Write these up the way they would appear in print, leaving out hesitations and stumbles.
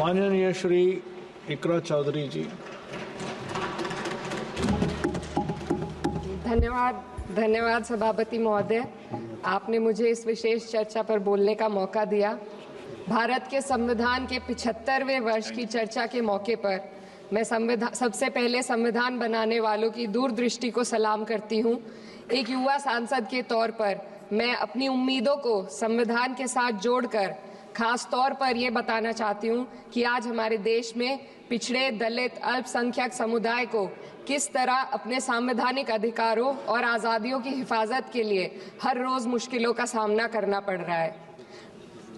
माननीय श्री इकरा चौधरी जी। धन्यवाद सभापति महोदय, आपने मुझे इस विशेष चर्चा पर बोलने का मौका दिया। भारत के संविधान के 75वें वर्ष की चर्चा के मौके पर मैं सबसे पहले संविधान बनाने वालों की दूरदृष्टि को सलाम करती हूँ। एक युवा सांसद के तौर पर मैं अपनी उम्मीदों को संविधान के साथ जोड़कर खास तौर पर ये बताना चाहती हूँ कि आज हमारे देश में पिछड़े, दलित, अल्पसंख्यक समुदाय को किस तरह अपने संवैधानिक अधिकारों और आज़ादियों की हिफाजत के लिए हर रोज मुश्किलों का सामना करना पड़ रहा है।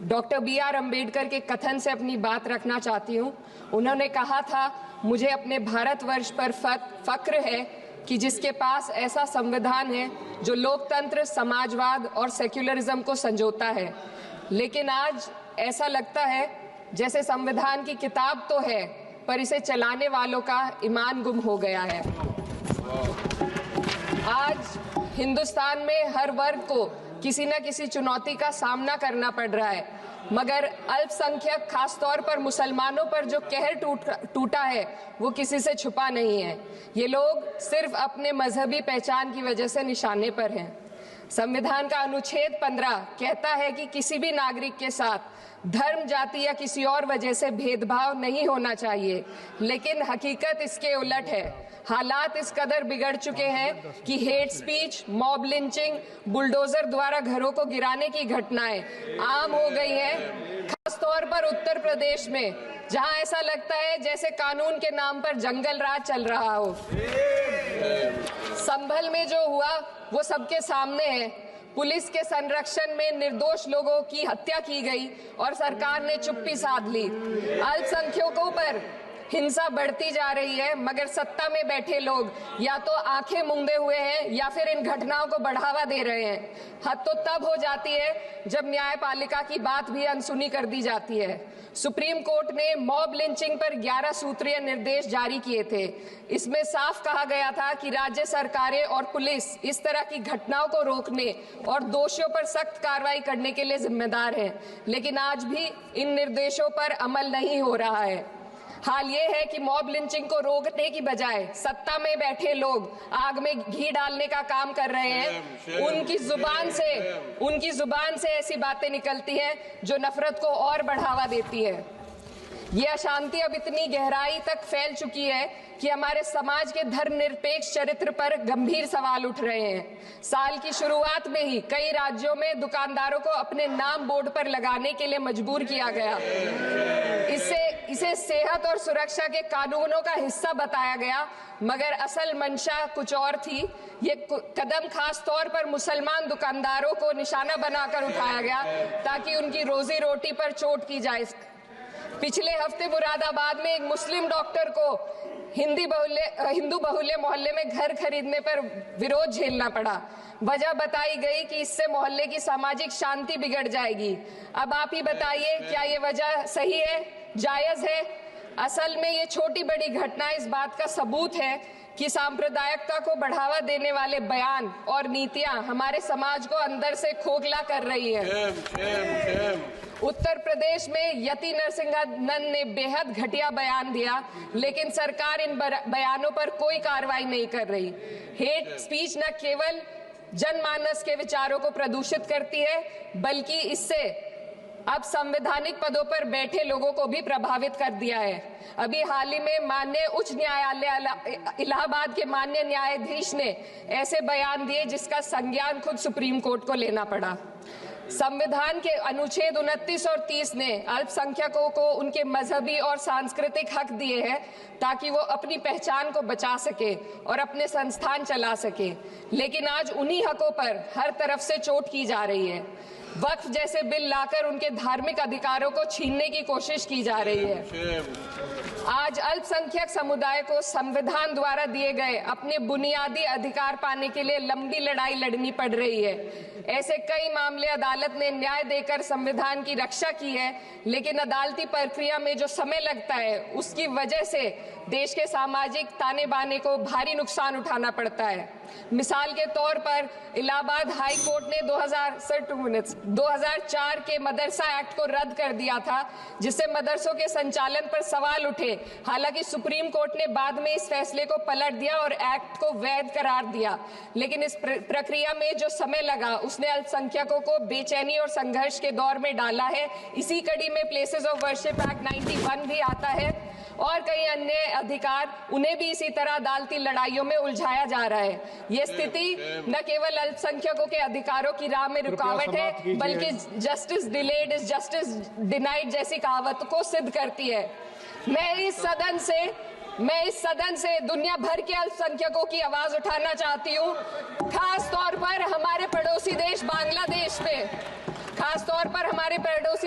Doctor B.R. अम्बेडकर के कथन से अपनी बात रखना चाहती हूँ। उन्होंने कहा था, मुझे अपने भारतवर्ष पर फक्र है कि जिसके पास ऐसा संविधान है जो लोकतंत्र, समाजवाद और सेक्युलरिज्म को संजोता है। लेकिन आज ऐसा लगता है जैसे संविधान की किताब तो है पर इसे चलाने वालों का ईमान गुम हो गया है। आज हिंदुस्तान में हर वर्ग को किसी न किसी चुनौती का सामना करना पड़ रहा है, मगर अल्पसंख्यक खासतौर पर मुसलमानों पर जो कहर टूटा है वो किसी से छुपा नहीं है। ये लोग सिर्फ अपने मजहबी पहचान की वजह से निशाने पर हैं। संविधान का अनुच्छेद 15 कहता है कि किसी भी नागरिक के साथ धर्म, जाति या किसी और वजह से भेदभाव नहीं होना चाहिए, लेकिन हकीकत इसके उलट है। हालात इस कदर बिगड़ चुके हैं कि hate speech, mob lynching, bulldozer द्वारा घरों को गिराने की घटनाएं आम हो गई हैं। खास तौर पर उत्तर प्रदेश में, जहां ऐसा लगता है जैसे कानून के नाम पर जंगल राज चल रहा हो। संभल में जो हुआ वो सबके सामने है। पुलिस के संरक्षण में निर्दोष लोगों की हत्या की गई और सरकार ने चुप्पी साध ली। अल्पसंख्यकों पर हिंसा बढ़ती जा रही है, मगर सत्ता में बैठे लोग या तो आंखें मूंदे हुए हैं या फिर इन घटनाओं को बढ़ावा दे रहे हैं। हद तो तब हो जाती है जब न्यायपालिका की बात भी अनसुनी कर दी जाती है। सुप्रीम कोर्ट ने मॉब लिंचिंग पर 11 सूत्रीय निर्देश जारी किए थे। इसमें साफ कहा गया था कि राज्य सरकारें और पुलिस इस तरह की घटनाओं को रोकने और दोषियों पर सख्त कार्रवाई करने के लिए जिम्मेदार है, लेकिन आज भी इन निर्देशों पर अमल नहीं हो रहा है। हाल ये है कि मॉब लिंचिंग को रोकने की बजाय सत्ता में बैठे लोग आग में घी डालने का काम कर रहे हैं। उनकी जुबान से ऐसी बातें निकलती हैं जो नफरत को और बढ़ावा देती है। ये अशांति अब इतनी गहराई तक फैल चुकी है कि हमारे समाज के धर्मनिरपेक्ष चरित्र पर गंभीर सवाल उठ रहे हैं। साल की शुरुआत में ही कई राज्यों में दुकानदारों को अपने नाम बोर्ड पर लगाने के लिए मजबूर किया गया। इसे सेहत और सुरक्षा के कानूनों का हिस्सा बताया गया, मगर असल मंशा कुछ और थी। ये कदम खास तौर पर मुसलमान दुकानदारों को निशाना बनाकर उठाया गया ताकि उनकी रोजी रोटी पर चोट की जाए। पिछले हफ्ते मुरादाबाद में एक मुस्लिम डॉक्टर को हिंदू बहुल्य मोहल्ले में घर खरीदने पर विरोध झेलना पड़ा। वजह बताई गई कि इससे मोहल्ले की सामाजिक शांति बिगड़ जाएगी। अब आप ही बताइए, क्या ये वजह सही है, जायज है? असल में ये छोटी बड़ी घटना इस बात का सबूत है कि सांप्रदायिकता को बढ़ावा देने वाले बयान और नीतियां हमारे समाज को अंदर से खोखला कर रही है। उत्तर प्रदेश में यति नरसिंहन ने बेहद घटिया बयान दिया, लेकिन सरकार इन बयानों पर कोई कार्रवाई नहीं कर रही। हेट स्पीच न केवल जनमानस के विचारों को प्रदूषित करती है, बल्कि इससे अब संवैधानिक पदों पर बैठे लोगों को भी प्रभावित कर दिया है। अभी हाल ही में माननीय उच्च न्यायालय इलाहाबाद के माननीय न्यायाधीश ने ऐसे बयान दिए जिसका संज्ञान खुद सुप्रीम कोर्ट को लेना पड़ा। संविधान के अनुच्छेद 29 और 30 ने अल्पसंख्यकों को उनके मजहबी और सांस्कृतिक हक दिए हैं ताकि वो अपनी पहचान को बचा सके और अपने संस्थान चला सके, लेकिन आज उन्हीं हकों पर हर तरफ से चोट की जा रही है। वक्फ जैसे बिल लाकर उनके धार्मिक अधिकारों को छीनने की कोशिश की जा रही है। आज अल्पसंख्यक समुदाय को संविधान द्वारा दिए गए अपने बुनियादी अधिकार पाने के लिए लंबी लड़ाई लड़नी पड़ रही है। ऐसे कई मामले अदालत ने न्याय देकर संविधान की रक्षा की है, लेकिन अदालती प्रक्रिया में जो समय लगता है उसकी वजह से देश के सामाजिक ताने बाने को भारी नुकसान उठाना पड़ता है। मिसाल के तौर पर इलाहाबाद हाई कोर्ट ने 2000 2004 के मदरसा एक्ट को रद्द कर दिया था, जिससे मदरसों के संचालन पर सवाल उठे। हालांकि सुप्रीम कोर्ट ने बाद में इस फैसले को पलट दिया और एक्ट को वैध करार दिया, लेकिन इस प्रक्रिया में जो समय लगा उसने अल्पसंख्यकों को बेचैनी और संघर्ष के दौर में डाला है। इसी कड़ी में प्लेसेस ऑफ वर्शिप एक्ट 91 भी आता है और कई अन्य अधिकार, उन्हें भी इसी तरह अदालती लड़ाइयों में उलझाया जा रहा है। ये स्थिति न केवल अल्पसंख्यकों के अधिकारों की राह में रुकावट है, बल्कि justice delayed is justice denied जैसी कहावत को सिद्ध करती है। मैं इस सदन से दुनिया भर के अल्पसंख्यकों की आवाज उठाना चाहती हूँ, खास तौर पर हमारे पड़ोसी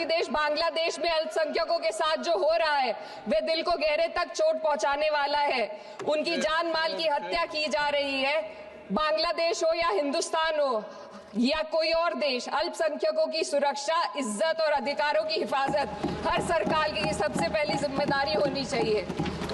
देश बांग्लादेश में अल्पसंख्यकों के साथ जो हो रहा है वे दिल को गहरे तक चोट पहुंचाने वाला है। उनकी जान माल की हत्या की जा रही है। बांग्लादेश हो या हिंदुस्तान हो या कोई और देश, अल्पसंख्यकों की सुरक्षा, इज्जत और अधिकारों की हिफाजत हर सरकार की सबसे पहली जिम्मेदारी होनी चाहिए।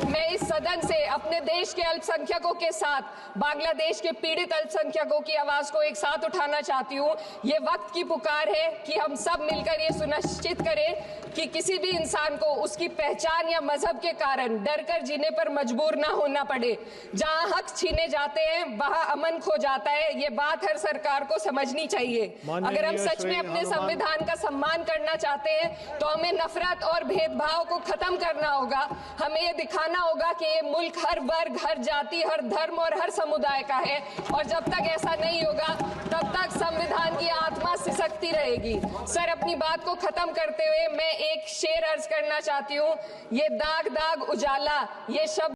मैं इस सदन से अपने देश के अल्पसंख्यकों के साथ बांग्लादेश के पीड़ित अल्पसंख्यकों की आवाज को एक साथ उठाना चाहती हूँ। ये वक्त की पुकार है कि हम सब मिलकर ये सुनिश्चित करें कि किसी भी इंसान को उसकी पहचान या मजहब के कारण डरकर जीने पर मजबूर ना होना पड़े। जहाँ हक छीने जाते हैं वहाँ अमन खो जाता है। ये बात हर सरकार को समझनी चाहिए। अगर हम सच में अपने संविधान का सम्मान करना चाहते हैं तो हमें नफरत और भेदभाव को खत्म करना होगा। हमें ये दिखाना होगा कि ये मुल्क हर वर्ग, हर जाति, हर धर्म और हर समुदाय का है, और जब तक ऐसा नहीं होगा तब तक संविधान की आत्मा सिसकती रहेगी। सर, अपनी बात को खत्म करते हुए मैं एक शेर अर्ज करना चाहती हूँ। ये दाग दाग उजाला, ये शब्द